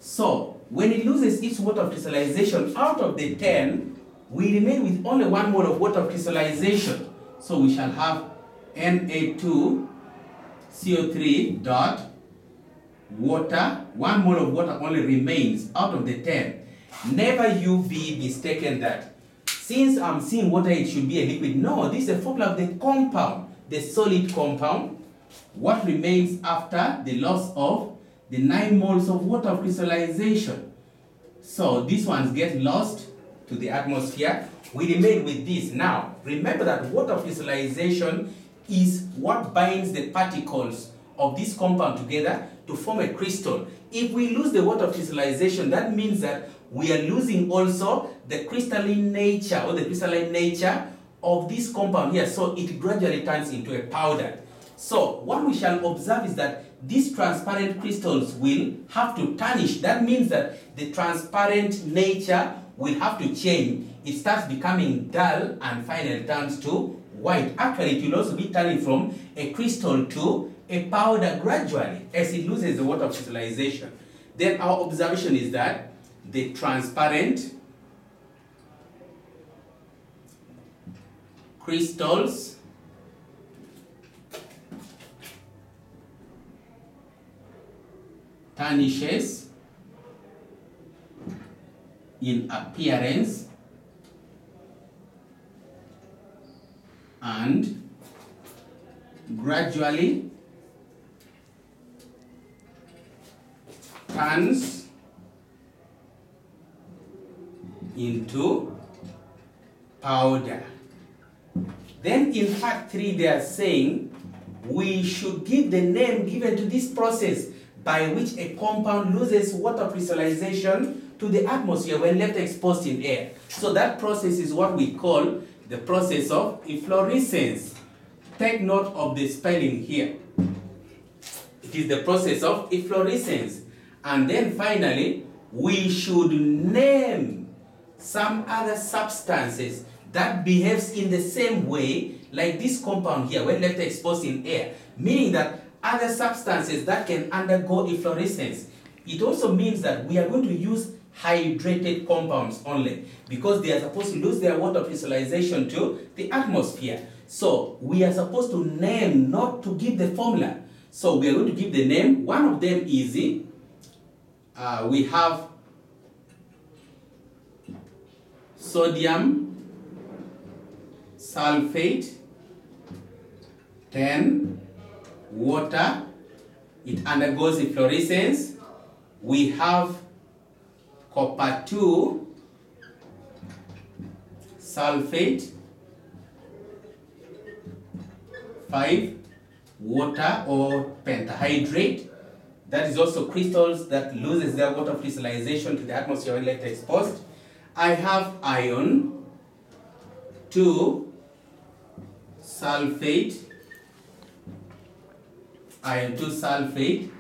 So when it loses its water of crystallization, out of the 10, we remain with only 1 mole of water of crystallization. So we shall have Na2CO3 dot water. 1 mole of water only remains out of the 10. Never you be mistaken that since I'm seeing water, it should be a liquid. No, this is a formula of the compound, the solid compound. What remains after the loss of the 9 moles of water of crystallization? So these ones get lost to the atmosphere. We remain with this. Now, remember that water of crystallization is what binds the particles of this compound together to form a crystal. If we lose the water of crystallization, that means that we are losing also the crystalline nature or the crystalline nature of this compound here. So it gradually turns into a powder. So what we shall observe is that these transparent crystals will have to tarnish. That means that the transparent nature will have to change. It starts becoming dull and finally turns to white. Actually, it will also be turning from a crystal to a powder gradually as it loses the water of crystallization. Then our observation is that the transparent crystals tarnishes in appearance and gradually turns into powder. Then in fact 3 they are saying we should give the name given to this process by which a compound loses water crystallization to the atmosphere when left exposed in air. So that process is what we call the process of efflorescence. Take note of the spelling here. It is the process of efflorescence. And then finally, we should name some other substances that behaves in the same way like this compound here when left exposed in air, meaning that other substances that can undergo efflorescence. It also means that we are going to use hydrated compounds only because they are supposed to lose their water crystallization to the atmosphere. So we are supposed to name, not to give the formula. So we are going to give the name. One of them is we have sodium sulfate 10 water, it undergoes efflorescence. We have copper 2 sulfate 5 water or pentahydrate. That is also crystals that loses their water crystallization to the atmosphere when left exposed. I have iron 2 sulfate, iron 2 sulfate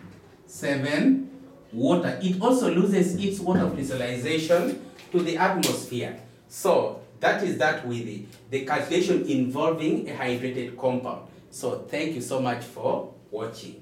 7 water. It also loses its water crystallization to the atmosphere. So that is that with the calculation involving a hydrated compound. So thank you so much for watching.